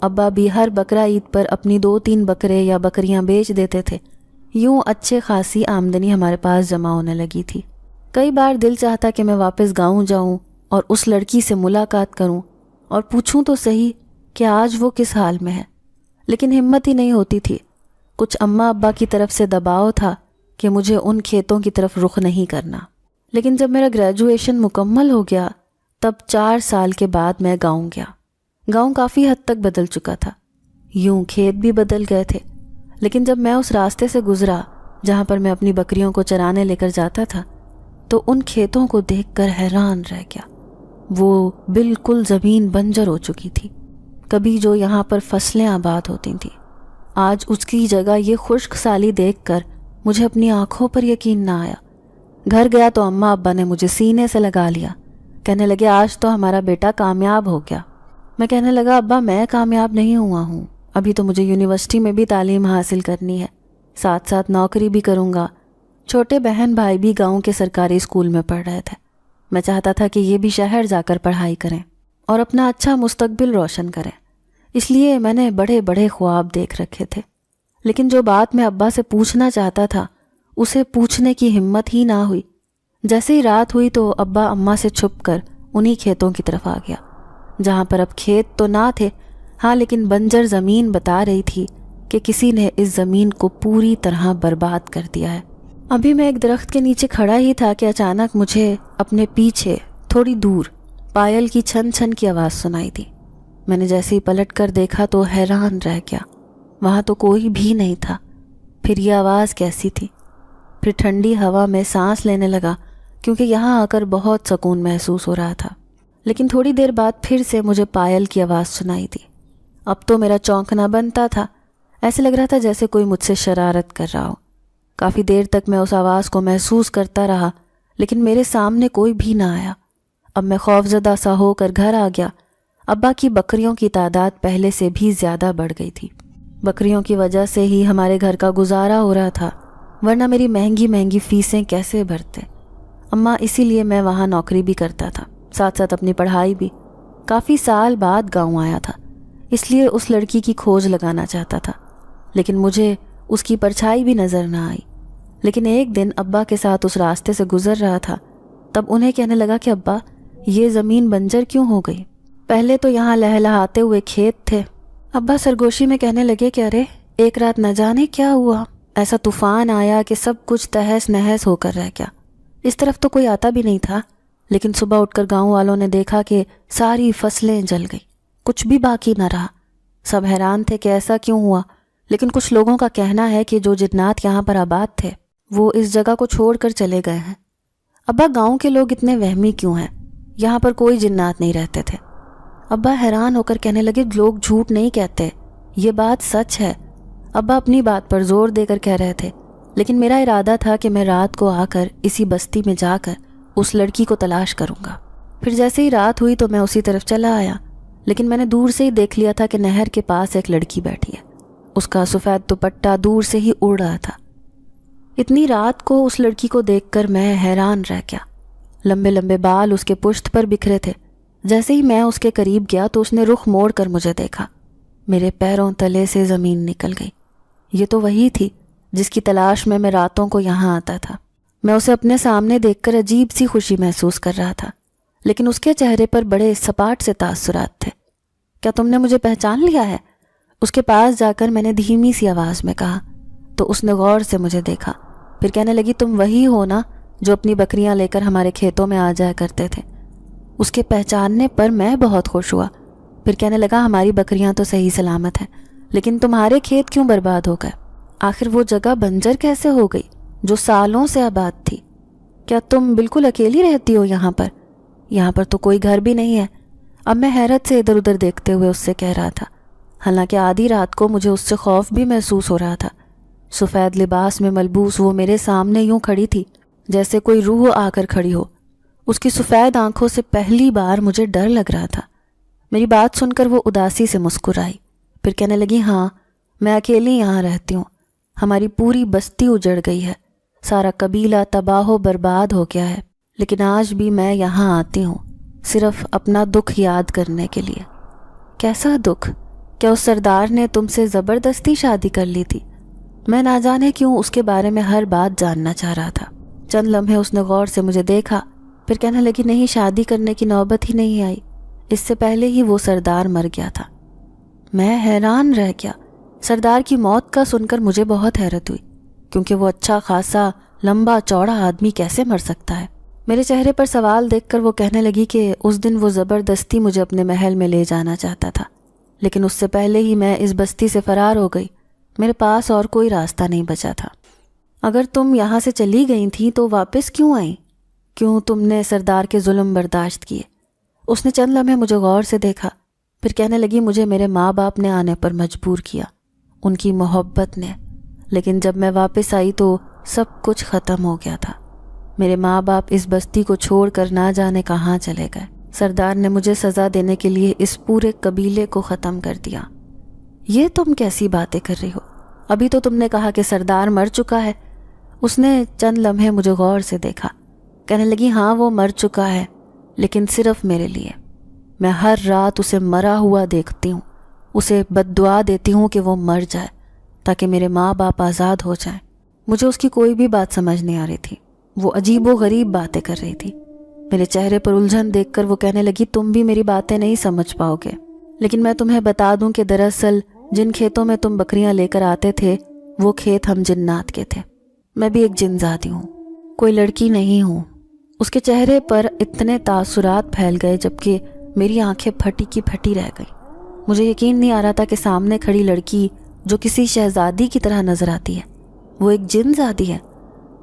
ابا بھی ہر بقرہ عید پر اپنی 2-3 بکرے یا بکریاں بیچ دیتے تھے۔ یوں اچھے خاصی آمدنی ہمارے پاس جمع ہونے لگی تھی۔ کئی بار دل چاہتا کہ میں واپس گاؤں جاؤں اور اس لڑکی سے ملاقات کروں اور پوچھوں تو صحیح کہ آج وہ کس حال میں ہے، لیکن ہمت ہی نہیں ہوتی تھی۔ کچھ اماں ابا کی طرف سے دباؤ تھا کہ مجھے ان کھیتوں کی طرف رخ نہیں کرنا۔ لیکن جب میرا گریجویشن مکمل ہو گیا تب 4 سال کے بعد میں گاؤں گیا۔ گاؤں کافی حد تک بدل چکا تھا، یوں کھیت بھی بدل گئے تھے، لیکن جب میں اس راستے سے گزرا جہاں پر میں اپنی بکریوں کو چرانے لے کر جاتا تھا تو ان کھیتوں کو دیکھ کر حیران رہ گیا۔ وہ بالکل زمین بنجر ہو چکی تھی۔ کبھی جو یہاں پر فصلیں آباد ہوتی تھیں، آج اس کی جگہ یہ خشک سالی دیکھ کر مجھے اپنی آنکھوں پر یقین نہ آیا۔ گھر گیا تو اماں ابا نے مجھے سینے سے لگا لیا، کہنے لگے آج تو ہمارا بیٹا کامیاب ہو گیا۔ میں کہنے لگا ابا میں کامیاب نہیں ہوا ہوں، ابھی تو مجھے یونیورسٹی میں بھی تعلیم حاصل کرنی ہے، ساتھ ساتھ نوکری بھی کروں گا۔ چھوٹے بہن بھائی بھی گاؤں کے سرکاری اسکول میں پڑھ رہے تھے۔ میں چاہتا تھا کہ یہ بھی شہر جا کر پڑھائی کریں اور اپنا اچھا مستقبل روشن کریں، اس لیے میں نے بڑے بڑے خواب دیکھ رکھے تھے۔ لیکن جو بات میں ابا سے پوچھنا چاہتا تھا اسے پوچھنے کی ہمت ہی نہ ہوئی۔ جیسے ہی رات ہوئی تو ابا اماں سے چھپ کر انہی کھیتوں کی طرف آ گیا، جہاں پر اب کھیت تو نہ تھے، ہاں لیکن بنجر زمین بتا رہی تھی کہ کسی نے اس زمین کو پوری طرح برباد کر دیا ہے۔ ابھی میں ایک درخت کے نیچے کھڑا ہی تھا کہ اچانک مجھے اپنے پیچھے تھوڑی دور پائل کی چھن چھن کی آواز سنائی دی۔ میں نے جیسے ہی پلٹ کر دیکھا تو حیران رہ گیا، وہاں تو کوئی بھی نہیں تھا۔ پھر یہ آواز کیسی تھی؟ پھر ٹھنڈی ہوا میں سانس لینے لگا کیونکہ یہاں آ کر بہت سکون محسوس ہو رہا تھا۔ لیکن تھوڑی دیر بعد پھر سے مجھے پائل کی آواز سنائی دی۔ اب تو میرا چونکنا بنتا تھا، ایسے لگ رہا تھا جیسے کوئی مجھ سے شرارت کر رہا ہو۔ کافی دیر تک میں اس آواز کو محسوس کرتا رہا لیکن میرے سامنے کوئی بھی نہ آیا۔ اب میں خوفزدہ سا ہو کر گھر آ گیا۔ ابا کی بکریوں کی تعداد پہلے سے بھی زیادہ بڑھ گئی تھی۔ بکریوں کی وجہ سے ہی ہمارے گھر کا گزارا ہو رہا تھا، ورنہ میری مہنگی مہنگی فیسیں کیسے بھرتے۔ اماں اسی لیے میں وہاں نوکری بھی کرتا تھا، ساتھ ساتھ اپنی پڑھائی بھی۔ کافی سال بعد گاؤں آیا تھا، اس لیے اس لڑکی کی کھوج لگانا چاہتا تھا، لیکن مجھے اس کی پرچھائی بھی نظر نہ آئی۔ لیکن ایک دن ابا کے ساتھ اس راستے سے گزر رہا تھا، تب انہیں کہنے لگا کہ ابا یہ زمین بنجر کیوں ہو گئی؟ پہلے تو یہاں لہلہاتے ہوئے کھیت تھے۔ ابا سرگوشی میں کہنے لگے کہ ارے ایک رات نہ جانے کیا ہوا، ایسا طوفان آیا کہ سب کچھ تہس نہس ہو کر رہ گیا۔ اس طرف تو کوئی آتا بھی نہیں تھا، لیکن صبح اٹھ کر گاؤں والوں نے دیکھا کہ ساری فصلیں جل گئی، کچھ بھی باقی نہ رہا۔ سب حیران تھے کہ ایسا کیوں ہوا، لیکن کچھ لوگوں کا کہنا ہے کہ جو جنات یہاں پر آباد تھے وہ اس جگہ کو چھوڑ کر چلے گئے ہیں۔ ابا گاؤں کے لوگ اتنے وہمی کیوں ہیں؟ یہاں پر کوئی جنات نہیں رہتے تھے۔ ابا حیران ہو کر کہنے لگے لوگ جھوٹ نہیں کہتے، یہ بات سچ ہے۔ ابا اپنی بات پر زور دے کر کہہ رہے تھے، لیکن میرا ارادہ تھا کہ میں رات کو آ کر اسی بستی میں جا کر اس لڑکی کو تلاش کروں گا۔ پھر جیسے ہی رات ہوئی تو میں اسی طرف چلا آیا، لیکن میں نے دور سے ہی دیکھ لیا تھا کہ نہر کے پاس ایک لڑکی بیٹھی ہے، اس کا سفید دوپٹہ دور سے ہی اڑ رہا تھا۔ اتنی رات کو اس لڑکی کو دیکھ کر میں حیران رہ گیا۔ لمبے لمبے بال اس کے پشت پر بکھرے تھے۔ جیسے ہی میں اس کے قریب گیا تو اس نے رخ موڑ کر مجھے دیکھا۔ میرے پیروں تلے سے زمین نکل گئی۔ یہ تو وہی تھی جس کی تلاش میں راتوں کو یہاں آتا تھا۔ میں اسے اپنے سامنے دیکھ کر عجیب سی خوشی محسوس کر رہا تھا، لیکن اس کے چہرے پر بڑے سپاٹ سے تاثرات تھے۔ کیا تم نے مجھے پہچان لیا ہے؟ اس کے پاس جا کر میں نے دھیمی سی آواز میں کہا تو اس نے غور سے مجھے دیکھا، پھر کہنے لگی تم وہی ہو نا جو اپنی بکریاں لے کر ہمارے کھیتوں میں آ جایا کرتے تھے۔ اس کے پہچاننے پر میں بہت خوش ہوا۔ پھر کہنے لگا ہماری بکریاں تو صحیح سلامت ہیں، لیکن تمہارے کھیت کیوں برباد ہو گئے؟ آخر وہ جگہ بنجر کیسے ہو گئی جو سالوں سے آباد تھی؟ کیا تم بالکل اکیلی رہتی ہو یہاں پر؟ یہاں پر تو کوئی گھر بھی نہیں ہے۔ اب میں حیرت سے ادھر ادھر دیکھتے ہوئے اس سے کہہ رہا تھا، حالانکہ آدھی رات کو مجھے اس سے خوف بھی محسوس ہو رہا تھا۔ سفید لباس میں ملبوس وہ میرے سامنے یوں کھڑی تھی جیسے کوئی روح آ کر کھڑی ہو۔ اس کی سفید آنکھوں سے پہلی بار مجھے ڈر لگ رہا تھا۔ میری بات سن کر وہ اداسی سے مسکرائی، پھر کہنے لگی ہاں میں اکیلی یہاں رہتی ہوں، ہماری پوری بستی اجڑ گئی ہے، سارا قبیلہ تباہ و برباد ہو گیا ہے، لیکن آج بھی میں یہاں آتی ہوں صرف اپنا دکھ یاد کرنے کے لیے۔ کیسا دکھ؟ کیا اس سردار نے تم سے زبردستی شادی کر لی تھی؟ میں نہ جانے کیوں اس کے بارے میں ہر بات جاننا چاہ رہا تھا۔ چند لمحے اس نے غور سے مجھے دیکھا، پھر کہنے لگی نہیں، شادی کرنے کی نوبت ہی نہیں آئی، اس سے پہلے ہی وہ سردار مر گیا تھا۔ میں حیران رہ گیا۔ سردار کی موت کا سن کر مجھے بہت حیرت ہوئی، کیونکہ وہ اچھا خاصا لمبا چوڑا آدمی کیسے مر سکتا ہے؟ میرے چہرے پر سوال دیکھ کر وہ کہنے لگی کہ اس دن وہ زبردستی مجھے اپنے محل میں لے جانا چاہتا تھا، لیکن اس سے پہلے ہی میں اس بستی سے فرار ہو گئی، میرے پاس اور کوئی راستہ نہیں بچا تھا۔ اگر تم یہاں سے چلی گئی تھی تو واپس کیوں آئیں؟ کیوں تم نے سردار کے ظلم برداشت کیے؟ اس نے چند لمحے مجھے غور سے دیکھا، پھر کہنے لگی مجھے میرے ماں باپ نے آنے پر مجبور کیا، ان کی محبت نے، لیکن جب میں واپس آئی تو سب کچھ ختم ہو گیا تھا۔ میرے ماں باپ اس بستی کو چھوڑ کر نہ جانے کہاں چلے گئے۔ سردار نے مجھے سزا دینے کے لیے اس پورے قبیلے کو ختم کر دیا۔ یہ تم کیسی باتیں کر رہی ہو؟ ابھی تو تم نے کہا کہ سردار مر چکا ہے۔ اس نے چند لمحے مجھے غور سے دیکھا، کہنے لگی ہاں وہ مر چکا ہے، لیکن صرف میرے لیے۔ میں ہر رات اسے مرا ہوا دیکھتی ہوں، اسے بد دعا دیتی ہوں کہ وہ مر جائے تاکہ میرے ماں باپ آزاد ہو جائیں۔ مجھے اس کی کوئی بھی بات سمجھ نہیں آ رہی تھی، وہ عجیب و غریب باتیں کر رہی تھی۔ میرے چہرے پر الجھن دیکھ کر وہ کہنے لگی تم بھی میری باتیں نہیں سمجھ پاؤ گے، لیکن میں تمہیں بتا دوں کہ دراصل جن کھیتوں میں تم بکریاں لے کر آتے تھے وہ کھیت ہم جنات کے تھے۔ میں بھی ایک جن زادی ہوں، کوئی لڑکی نہیں ہوں۔ اس کے چہرے پر اتنے تاثرات پھیل گئے جبکہ میری آنکھیں پھٹی کی پھٹی رہ گئی۔ مجھے یقین نہیں آ رہا تھا کہ سامنے کھڑی لڑکی جو کسی شہزادی کی طرح نظر آتی ہے وہ ایک جن زادی ہے۔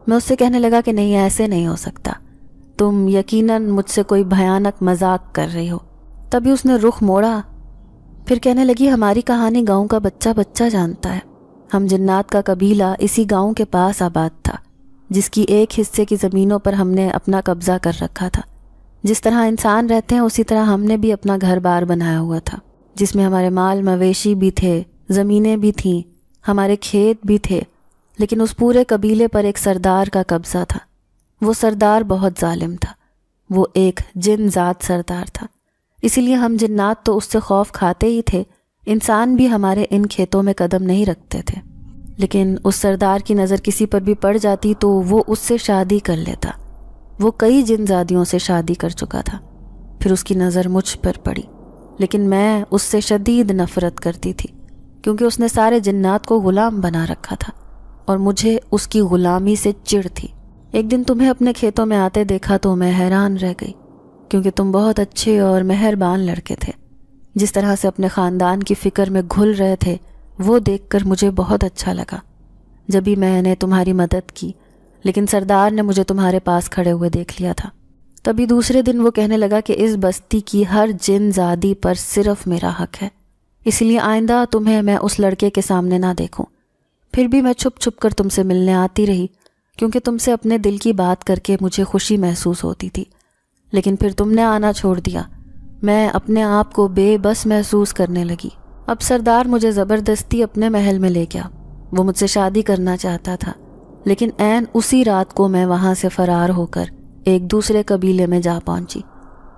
میں اس سے کہنے لگا کہ نہیں، ایسے نہیں ہو سکتا، تم یقیناً مجھ سے کوئی بھیانک مذاق کر رہی ہو۔ تبھی اس نے رخ موڑا، پھر کہنے لگی ہماری کہانی گاؤں کا بچہ بچہ جانتا ہے۔ ہم جنات کا قبیلہ اسی گاؤں کے پاس آباد تھا، جس کی ایک حصے کی زمینوں پر ہم نے اپنا قبضہ کر رکھا تھا۔ جس طرح انسان رہتے ہیں اسی طرح ہم نے بھی اپنا گھر بار بنایا ہوا تھا، جس میں ہمارے مال مویشی بھی تھے، زمینیں بھی تھیں، ہمارے کھیت بھی تھے، لیکن اس پورے قبیلے پر ایک سردار کا قبضہ تھا۔ وہ سردار بہت ظالم تھا، وہ ایک جن ذات سردار تھا، اسی لیے ہم جنات تو اس سے خوف کھاتے ہی تھے۔ انسان بھی ہمارے ان کھیتوں میں قدم نہیں رکھتے تھے، لیکن اس سردار کی نظر کسی پر بھی پڑ جاتی تو وہ اس سے شادی کر لیتا۔ وہ کئی جن زادیوں سے شادی کر چکا تھا، پھر اس کی نظر مجھ پر پڑی، لیکن میں اس سے شدید نفرت کرتی تھی کیونکہ اس نے سارے جنات کو غلام بنا رکھا تھا اور مجھے اس کی غلامی سے چڑ تھی۔ ایک دن تمہیں اپنے کھیتوں میں آتے دیکھا تو میں حیران رہ گئی کیونکہ تم بہت اچھے اور مہربان لڑکے تھے۔ جس طرح سے اپنے خاندان کی فکر میں گھل رہے تھے وہ دیکھ کر مجھے بہت اچھا لگا۔ جب بھی میں نے تمہاری مدد کی، لیکن سردار نے مجھے تمہارے پاس کھڑے ہوئے دیکھ لیا تھا۔ تبھی دوسرے دن وہ کہنے لگا کہ اس بستی کی ہر جن زادی پر صرف میرا حق ہے، اس لیے آئندہ تمہیں میں اس لڑکے کے سامنے نہ دیکھوں۔ پھر بھی میں چھپ چھپ کر تم سے ملنے آتی رہی کیونکہ تم سے اپنے دل کی بات کر کے مجھے خوشی محسوس ہوتی تھی، لیکن پھر تم نے آنا چھوڑ دیا۔ میں اپنے آپ کو بے بس محسوس کرنے لگی۔ اب سردار مجھے زبردستی اپنے محل میں لے گیا۔ وہ مجھ سے شادی کرنا چاہتا تھا، لیکن عین اسی رات کو میں وہاں سے فرار ہو کر ایک دوسرے قبیلے میں جا پہنچی۔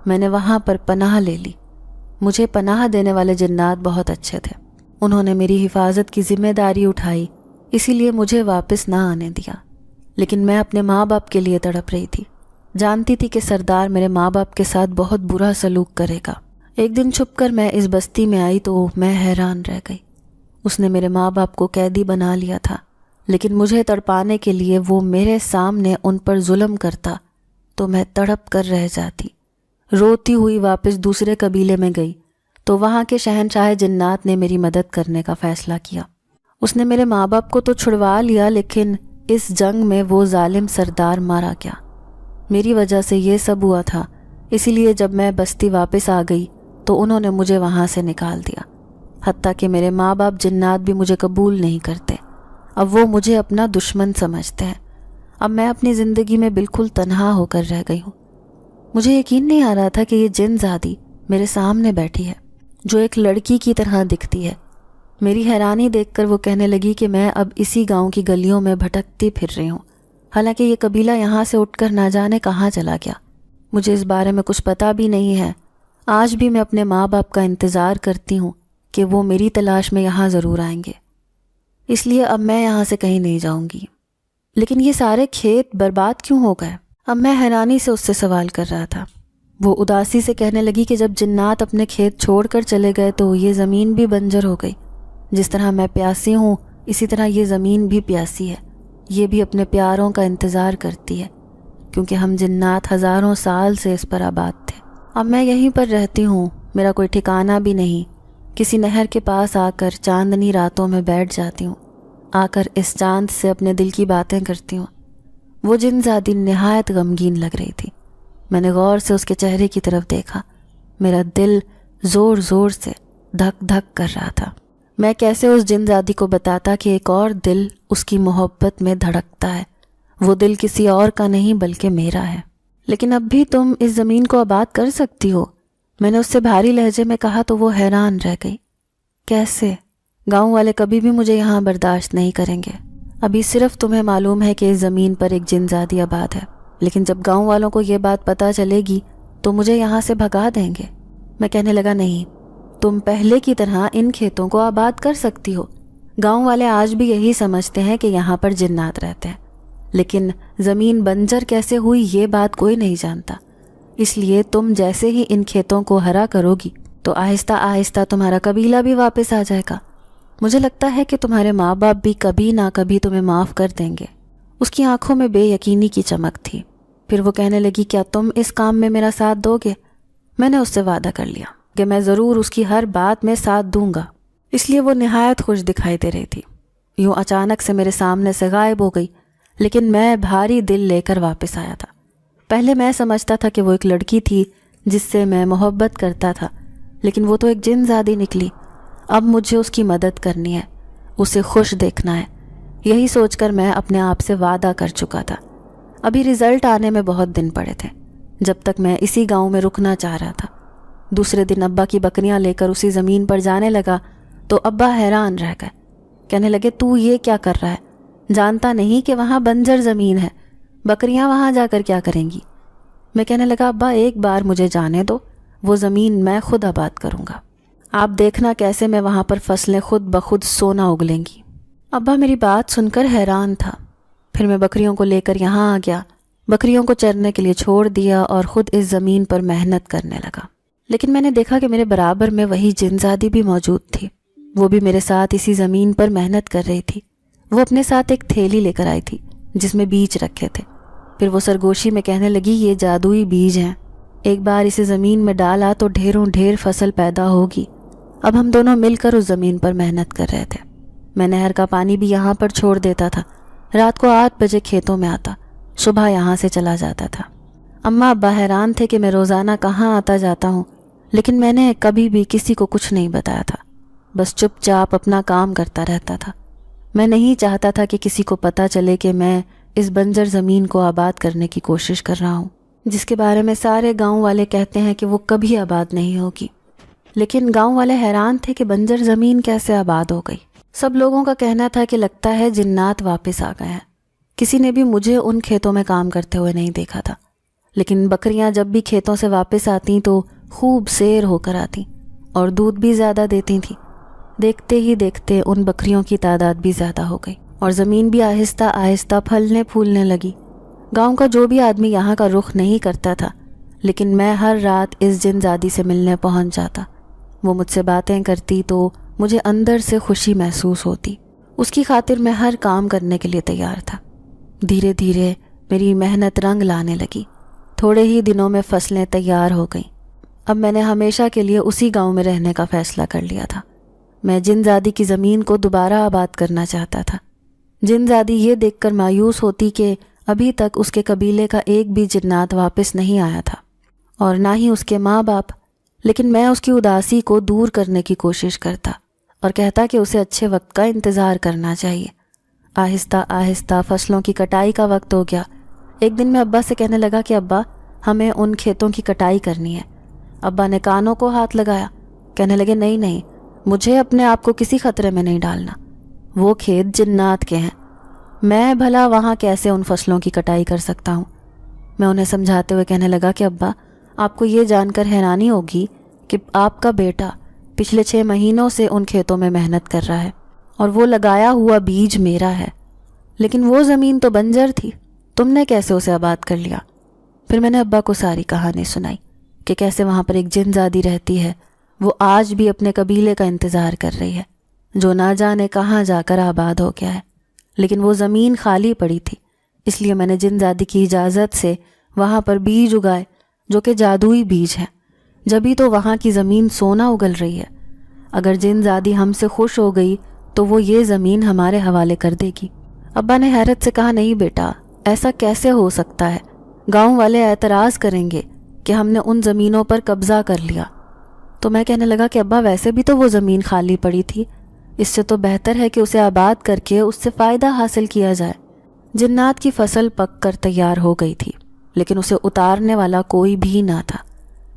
میں نے وہاں پر پناہ لے لی۔ مجھے پناہ دینے والے جنات بہت اچھے تھے، انہوں نے میری حفاظت کی ذمہ داری اٹھائی، اسی لیے مجھے واپس نہ آنے دیا۔ لیکن میں اپنے ماں باپ کے لیے تڑپ رہی تھی، جانتی تھی کہ سردار میرے ماں باپ کے ساتھ بہت برا سلوک کرے گا۔ ایک دن چھپ کر میں اس بستی میں آئی تو میں حیران رہ گئی۔ اس نے میرے ماں باپ کو قیدی بنا لیا تھا، لیکن مجھے تڑپانے کے لیے وہ میرے سامنے ان پر ظلم کرتا تو میں تڑپ کر رہ جاتی۔ روتی ہوئی واپس دوسرے قبیلے میں گئی تو وہاں کے شہنشاہ جنات نے میری مدد کرنے کا فیصلہ کیا۔ اس نے میرے ماں باپ کو تو چھڑوا لیا، لیکن اس جنگ میں وہ ظالم سردار مارا گیا۔ میری وجہ سے یہ سب ہوا تھا، اسی لیے جب میں بستی واپس آ گئی تو انہوں نے مجھے وہاں سے نکال دیا، حتیٰ کہ میرے ماں باپ جنات بھی مجھے قبول نہیں کرتے۔ اب وہ مجھے اپنا دشمن سمجھتے ہیں۔ اب میں اپنی زندگی میں بالکل تنہا ہو کر رہ گئی ہوں۔ مجھے یقین نہیں آ رہا تھا کہ یہ جن زادی میرے سامنے بیٹھی ہے جو ایک لڑکی کی طرح دکھتی ہے۔ میری حیرانی دیکھ کر وہ کہنے لگی کہ میں اب اسی گاؤں کی گلیوں میں بھٹکتی پھر رہی ہوں، حالانکہ یہ قبیلہ یہاں سے اٹھ کر نہ جانے کہاں چلا گیا۔ مجھے اس بارے میں کچھ پتہ بھی نہیں ہے۔ آج بھی میں اپنے ماں باپ کا انتظار کرتی ہوں کہ وہ میری تلاش میں یہاں ضرور آئیں گے، اس لیے اب میں یہاں سے کہیں نہیں جاؤں گی۔ لیکن یہ سارے کھیت برباد کیوں ہو گئے؟ اب میں حیرانی سے اس سے سوال کر رہا تھا۔ وہ اداسی سے کہنے لگی کہ جب جنات اپنے کھیت چھوڑ کر چلے گئے تو یہ زمین بھی بنجر ہو گئی۔ جس طرح میں پیاسی ہوں اسی طرح یہ زمین بھی پیاسی ہے، یہ بھی اپنے پیاروں کا انتظار کرتی ہے، کیونکہ ہم جنات ہزاروں سال سے اس پر آباد تھے۔ اب میں یہیں پر رہتی ہوں، میرا کوئی ٹھکانہ بھی نہیں۔ کسی نہر کے پاس آ کر چاندنی راتوں میں بیٹھ جاتی ہوں، آ کر اس چاند سے اپنے دل کی باتیں کرتی ہوں۔ وہ جن زادی نہایت غمگین لگ رہی تھی۔ میں نے غور سے اس کے چہرے کی طرف دیکھا، میرا دل زور زور سے دھک دھک کر رہا تھا۔ میں کیسے اس جن زادی کو بتاتا کہ ایک اور دل اس کی محبت میں دھڑکتا ہے، وہ دل کسی اور کا نہیں بلکہ میرا ہے۔ لیکن اب بھی تم اس زمین کو آباد کر سکتی ہو، میں نے اس سے بھاری لہجے میں کہا تو وہ حیران رہ گئی۔ کیسے؟ گاؤں والے کبھی بھی مجھے یہاں برداشت نہیں کریں گے۔ ابھی صرف تمہیں معلوم ہے کہ اس زمین پر ایک جن زادی آباد ہے، لیکن جب گاؤں والوں کو یہ بات پتہ چلے گی تو مجھے یہاں سے بھگا دیں گے۔ میں کہنے لگا نہیں، تم پہلے کی طرح ان کھیتوں کو آباد کر سکتی ہو۔ گاؤں والے آج بھی یہی سمجھتے ہیں کہ یہاں پر جنات رہتے ہیں، لیکن زمین بنجر کیسے ہوئی یہ بات کوئی نہیں جانتا۔ اس لیے تم جیسے ہی ان کھیتوں کو ہرا کرو گی تو آہستہ آہستہ تمہارا قبیلہ بھی واپس آ جائے گا۔ مجھے لگتا ہے کہ تمہارے ماں باپ بھی کبھی نہ کبھی تمہیں معاف کر دیں گے۔ اس کی آنکھوں میں بے یقینی کی چمک تھی۔ پھر وہ کہنے لگی، کیا تم اس کام میں میرا ساتھ دو گے؟ میں نے اس سے وعدہ کر لیا کہ میں ضرور اس کی ہر بات میں ساتھ دوں گا، اس لیے وہ نہایت خوش دکھائی دے رہی تھی۔ یوں اچانک سے میرے سامنے سے غائب ہو گئی، لیکن میں بھاری دل لے کر واپس آیا تھا۔ پہلے میں سمجھتا تھا کہ وہ ایک لڑکی تھی جس سے میں محبت کرتا تھا، لیکن وہ تو ایک جن زادی نکلی۔ اب مجھے اس کی مدد کرنی ہے، اسے خوش دیکھنا ہے، یہی سوچ کر میں اپنے آپ سے وعدہ کر چکا تھا۔ ابھی رزلٹ آنے میں بہت دن پڑے تھے، جب تک میں اسی گاؤں میں رکنا چاہ رہا تھا۔ دوسرے دن ابا کی بکریاں لے کر اسی زمین پر جانے لگا تو ابا حیران رہ گئے، کہنے لگے تو یہ کیا کر رہا ہے؟ جانتا نہیں کہ وہاں بنجر زمین ہے، بکریاں وہاں جا کر کیا کریں گی؟ میں کہنے لگا ابا ایک بار مجھے جانے دو، وہ زمین میں خود آباد کروں گا، آپ دیکھنا کیسے میں وہاں پر فصلیں خود بخود سونا اگلیں گی۔ ابا میری بات سن کر حیران تھا۔ پھر میں بکریوں کو لے کر یہاں آ گیا، بکریوں کو چرنے کے لیے چھوڑ دیا اور خود اس زمین پر محنت کرنے لگا۔ لیکن میں نے دیکھا کہ میرے برابر میں وہی جن زادی بھی موجود تھی، وہ بھی میرے ساتھ اسی زمین پر محنت کر رہی تھی۔ وہ اپنے ساتھ ایک تھیلی لے کر آئی تھی جس میں بیج رکھے تھے۔ پھر وہ سرگوشی میں کہنے لگی، یہ جادوئی بیج ہیں، ایک بار اسے زمین میں ڈالا تو ڈھیروں ڈھیر فصل پیدا ہوگی۔ اب ہم دونوں مل کر اس زمین پر محنت کر رہے تھے۔ میں نہر کا پانی بھی یہاں پر چھوڑ دیتا تھا، رات کو 8 بجے کھیتوں میں آتا، صبح یہاں سے چلا جاتا تھا۔ اماں ابا حیران تھے کہ میں روزانہ کہاں آتا جاتا ہوں، لیکن میں نے کبھی بھی کسی کو کچھ نہیں بتایا تھا، بس چپ چاپ اپنا کام کرتا رہتا تھا۔ میں نہیں چاہتا تھا کہ کسی کو پتہ چلے کہ میں اس بنجر زمین کو آباد کرنے کی کوشش کر رہا ہوں، جس کے بارے میں سارے گاؤں والے کہتے ہیں کہ وہ کبھی آباد نہیں ہوگی۔ لیکن گاؤں والے حیران تھے کہ بنجر زمین کیسے آباد ہو گئی۔ سب لوگوں کا کہنا تھا کہ لگتا ہے جنات واپس آ گئے ہیں۔ کسی نے بھی مجھے ان کھیتوں میں کام کرتے ہوئے نہیں دیکھا تھا، لیکن بکریاں جب بھی کھیتوں سے واپس آتیں تو خوب سیر ہو کر آتیں اور دودھ بھی زیادہ دیتی تھیں۔ دیکھتے ہی دیکھتے ان بکریوں کی تعداد بھی زیادہ ہو گئی اور زمین بھی آہستہ آہستہ پھلنے پھولنے لگی۔ گاؤں کا جو بھی آدمی یہاں کا رخ نہیں کرتا تھا، لیکن میں ہر رات اس جن زادی سے ملنے پہنچ جاتا۔ وہ مجھ سے باتیں کرتی تو مجھے اندر سے خوشی محسوس ہوتی۔ اس کی خاطر میں ہر کام کرنے کے لیے تیار تھا۔ دھیرے دھیرے میری محنت رنگ لانے لگی، تھوڑے ہی دنوں میں فصلیں تیار ہو گئیں۔ اب میں نے ہمیشہ کے لیے اسی گاؤں میں رہنے کا فیصلہ کر لیا تھا۔ میں جن زادی کی زمین کو دوبارہ آباد کرنا چاہتا تھا۔ جن زادی یہ دیکھ کر مایوس ہوتی کہ ابھی تک اس کے قبیلے کا ایک بھی جنات واپس نہیں آیا تھا، اور نہ ہی اس کے ماں باپ، لیکن میں اس کی اداسی کو دور کرنے کی کوشش کرتا اور کہتا کہ اسے اچھے وقت کا انتظار کرنا چاہیے۔ آہستہ آہستہ فصلوں کی کٹائی کا وقت ہو گیا۔ ایک دن میں ابا سے کہنے لگا کہ ابا ہمیں ان کھیتوں کی کٹائی کرنی ہے۔ ابا نے کانوں کو ہاتھ لگایا، کہنے لگے نہیں نہیں، مجھے اپنے آپ کو کسی خطرے میں نہیں ڈالنا، وہ کھیت جنات کے ہیں، میں بھلا وہاں کیسے ان فصلوں کی کٹائی کر سکتا ہوں۔ میں انہیں سمجھاتے ہوئے کہنے لگا کہ ابا آپ کو یہ جان کر حیرانی ہوگی کہ آپ کا بیٹا پچھلے 6 مہینوں سے ان کھیتوں میں محنت کر رہا ہے اور وہ لگایا ہوا بیج میرا ہے، لیکن وہ زمین تو بنجر تھی، تم نے کیسے اسے آباد کر لیا؟ پھر میں نے ابا کو ساری کہانی سنائی کہ کیسے وہاں پر ایک جن زادی رہتی ہے، وہ آج بھی اپنے قبیلے کا انتظار کر رہی ہے جو نہ جانے کہاں جا کر آباد ہو گیا ہے، لیکن وہ زمین خالی پڑی تھی، اس لیے میں نے جن زادی کی اجازت سے وہاں پر بیج اگائے جو کہ جادوئی بیج ہیں، جبھی تو وہاں کی زمین سونا اگل رہی ہے۔ اگر جن زادی ہم سے خوش ہو گئی تو وہ یہ زمین ہمارے حوالے کر دے گی۔ ابا نے حیرت سے کہا نہیں بیٹا، ایسا کیسے ہو سکتا ہے؟ گاؤں والے اعتراض کریں گے کہ ہم نے ان زمینوں پر قبضہ کر لیا۔ تو میں کہنے لگا کہ ابا ویسے بھی تو وہ زمین خالی پڑی تھی، اس سے تو بہتر ہے کہ اسے آباد کر کے اس سے فائدہ حاصل کیا جائے۔ جنات کی فصل پک کر تیار ہو گئی تھی، لیکن اسے اتارنے والا کوئی بھی نہ تھا،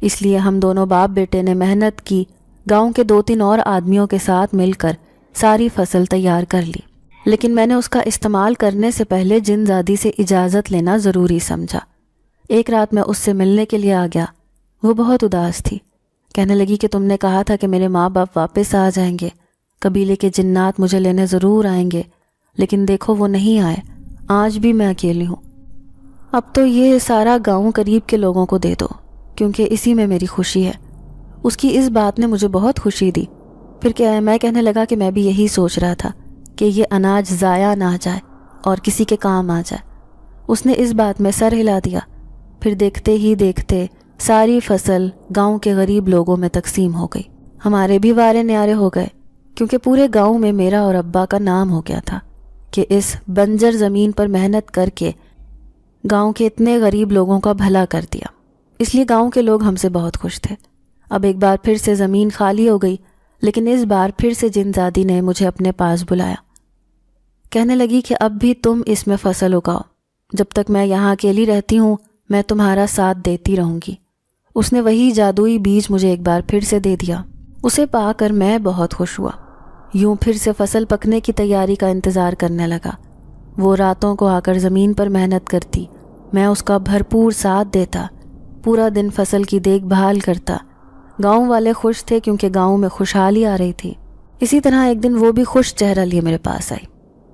اس لیے ہم دونوں باپ بیٹے نے محنت کی، گاؤں کے 2-3 اور آدمیوں کے ساتھ مل کر ساری فصل تیار کر لی، لیکن میں نے اس کا استعمال کرنے سے پہلے جن زادی سے اجازت لینا ضروری سمجھا۔ ایک رات میں اس سے ملنے کے لیے آ گیا۔ وہ بہت اداس تھی۔ کہنے لگی کہ تم نے کہا تھا کہ میرے ماں باپ واپس آ جائیں گے، قبیلے کے جنات مجھے لینے ضرور آئیں گے، لیکن دیکھو وہ نہیں آئے۔ آج بھی میں اکیلی ہوں۔ اب تو یہ سارا گاؤں قریب کے لوگوں کو دے دو، کیونکہ اسی میں میری خوشی ہے۔ اس کی اس بات نے مجھے بہت خوشی دی۔ پھر میں کہنے لگا کہ میں بھی یہی سوچ رہا تھا کہ یہ اناج ضائع نہ جائے اور کسی کے کام آ جائے۔ اس نے اس بات میں سر ہلا دیا۔ پھر دیکھتے ہی دیکھتے ساری فصل گاؤں کے غریب لوگوں میں تقسیم ہو گئی۔ ہمارے بھی وارے نیارے ہو گئے، کیونکہ پورے گاؤں میں میرا اور ابا کا نام ہو گیا تھا کہ اس بنجر زمین پر محنت کر کے گاؤں کے اتنے غریب لوگوں کا بھلا کر دیا۔ اس لیے گاؤں کے لوگ ہم سے بہت خوش تھے۔ اب ایک بار پھر سے زمین خالی ہو گئی، لیکن اس بار پھر سے جن زادی نے مجھے اپنے پاس بلایا۔ کہنے لگی کہ اب بھی تم اس میں فصل اگاؤ، جب تک میں یہاں اکیلی رہتی ہوں میں تمہارا ساتھ دیتی رہوں گی۔ اس نے وہی جادوئی بیج مجھے ایک بار پھر سے دے دیا۔ اسے پا کر میں بہت خوش ہوا۔ یوں پھر سے فصل پکنے کی تیاری کا انتظار کرنے لگا۔ وہ راتوں کو آ کر زمین پر محنت کرتی، میں اس کا بھرپور ساتھ دیتا، پورا دن فصل کی دیکھ بھال کرتا۔ گاؤں والے خوش تھے کیونکہ گاؤں میں خوشحالی آ رہی تھی۔ اسی طرح ایک دن وہ بھی خوش چہرہ لیے میرے پاس آئی۔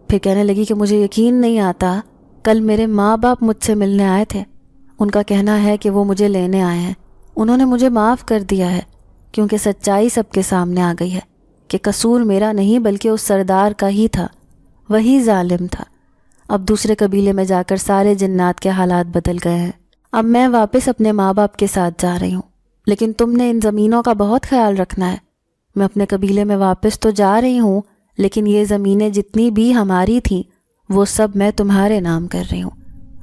پھر کہنے لگی کہ مجھے یقین نہیں آتا، کل میرے ماں باپ مجھ سے ملنے آئے تھے۔ ان کا کہنا ہے کہ وہ مجھے لینے آئے ہیں۔ انہوں نے مجھے معاف کر دیا ہے، کیونکہ سچائی سب کے سامنے آ گئی ہے کہ قصور میرا نہیں بلکہ اس سردار کا ہی تھا، وہی ظالم تھا۔ اب دوسرے قبیلے میں جا کر سارے جنات کے حالات بدل گئے ہیں۔ اب میں واپس اپنے ماں باپ کے ساتھ جا رہی ہوں، لیکن تم نے ان زمینوں کا بہت خیال رکھنا ہے۔ میں اپنے قبیلے میں واپس تو جا رہی ہوں، لیکن یہ زمینیں جتنی بھی ہماری تھیں وہ سب میں تمہارے نام کر رہی ہوں۔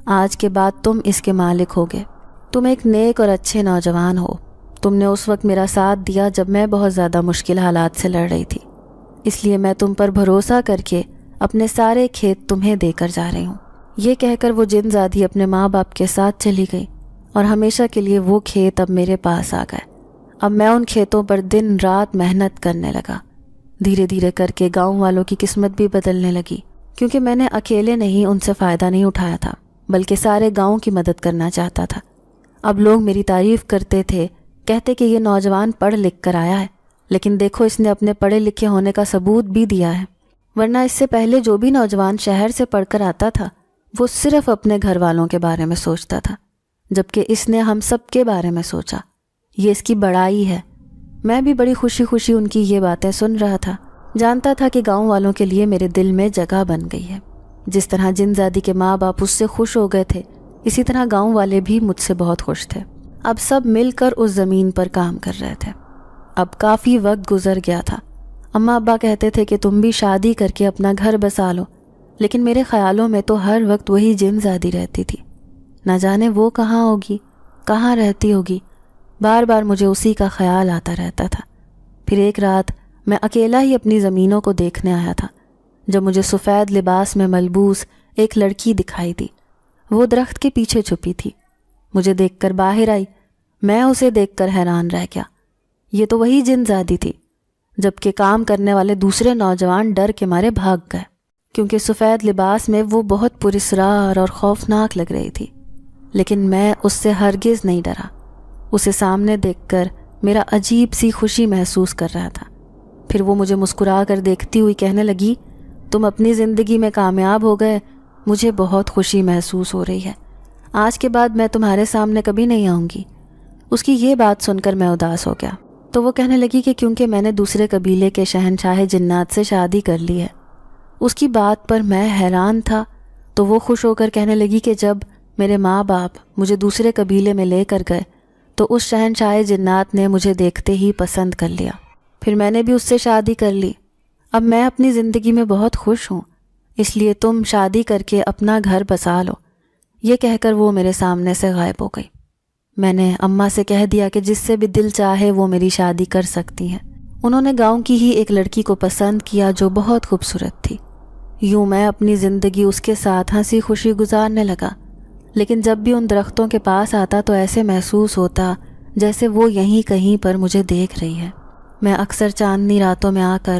آج کے بعد تم اس کے مالک ہوگے۔ تم ایک نیک اور اچھے نوجوان ہو۔ تم نے اس وقت میرا ساتھ دیا جب میں بہت زیادہ مشکل حالات سے لڑ رہی تھی، اس لیے میں تم پر بھروسہ کر کے اپنے سارے کھیت تمہیں دے کر جا رہی ہوں۔ یہ کہہ کر وہ جن زادی اپنے ماں باپ کے ساتھ چلی گئی، اور ہمیشہ کے لیے وہ کھیت اب میرے پاس آ گئے۔ اب میں ان کھیتوں پر دن رات محنت کرنے لگا۔ دھیرے دھیرے کر کے گاؤں والوں کی قسمت بھی بدلنے لگی، کیونکہ میں نے اکیلے نہیں ان سے فائدہ نہیں اٹھایا تھا، بلکہ سارے گاؤں کی مدد کرنا چاہتا تھا۔ اب لوگ میری تعریف کرتے تھے، کہتے کہ یہ نوجوان پڑھ لکھ کر آیا ہے، لیکن دیکھو اس نے اپنے پڑھے لکھے ہونے کا ثبوت بھی دیا ہے، ورنہ اس سے پہلے جو بھی نوجوان شہر سے پڑھ کر آتا تھا وہ صرف اپنے گھر والوں کے بارے میں سوچتا تھا، جبکہ اس نے ہم سب کے بارے میں سوچا۔ یہ اس کی بڑائی ہے۔ میں بھی بڑی خوشی خوشی ان کی یہ باتیں سن رہا تھا، جانتا تھا کہ گاؤں والوں کے لیے میرے دل میں جگہ بن گئی ہے۔ جس طرح جن زادی کے ماں باپ اس سے خوش ہو گئے تھے، اسی طرح گاؤں والے بھی مجھ سے بہت خوش تھے۔ اب سب مل کر اس زمین پر کام کر رہے تھے۔ اب کافی وقت گزر گیا تھا۔ اماں ابا کہتے تھے کہ تم بھی شادی کر کے اپنا گھر بسا لو، لیکن میرے خیالوں میں تو ہر وقت وہی جن زادی رہتی تھی۔ نہ جانے وہ کہاں ہوگی، کہاں رہتی ہوگی، بار بار مجھے اسی کا خیال آتا رہتا تھا۔ پھر ایک رات میں اکیلا ہی اپنی زمینوں کو دیکھنے آیا تھا، جب مجھے سفید لباس میں ملبوس ایک لڑکی دکھائی دی۔ وہ درخت کے پیچھے چھپی تھی، مجھے دیکھ کر باہر آئی۔ میں اسے دیکھ کر حیران رہ گیا۔ یہ تو وہی جن زادی تھی، جبکہ کام کرنے والے دوسرے نوجوان ڈر کے مارے بھاگ گئے، کیونکہ سفید لباس میں وہ بہت پراسرار اور خوفناک لگ رہی تھی۔ لیکن میں اس سے ہرگز نہیں ڈرا۔ اسے سامنے دیکھ کر میرا عجیب سی خوشی محسوس کر رہا تھا۔ پھر وہ مجھے مسکرا کر دیکھتی ہوئی کہنے لگی، تم اپنی زندگی میں کامیاب ہو گئے، مجھے بہت خوشی محسوس ہو رہی ہے۔ آج کے بعد میں تمہارے سامنے کبھی نہیں آؤں گی۔ اس کی یہ بات سن کر میں اداس ہو گیا، تو وہ کہنے لگی کہ کیونکہ میں نے دوسرے قبیلے کے شہنشاہ جنات سے شادی کر لی ہے۔ اس کی بات پر میں حیران تھا، تو وہ خوش ہو کر کہنے لگی کہ جب میرے ماں باپ مجھے دوسرے قبیلے میں لے کر گئے تو اس شہنشاہ جنات نے مجھے دیکھتے ہی پسند کر لیا، پھر میں نے بھی اس سے شادی کر لی۔ اب میں اپنی زندگی میں بہت خوش ہوں، اس لیے تم شادی کر کے اپنا گھر بسا لو۔ یہ کہہ کر وہ میرے سامنے سے غائب ہو گئی۔ میں نے اماں سے کہہ دیا کہ جس سے بھی دل چاہے وہ میری شادی کر سکتی ہیں۔ انہوں نے گاؤں کی ہی ایک لڑکی کو پسند کیا جو بہت خوبصورت تھی۔ یوں میں اپنی زندگی اس کے ساتھ ہنسی خوشی گزارنے لگا، لیکن جب بھی ان درختوں کے پاس آتا تو ایسے محسوس ہوتا جیسے وہ یہیں کہیں پر مجھے دیکھ رہی ہے۔ میں اکثر چاندنی راتوں میں آ کر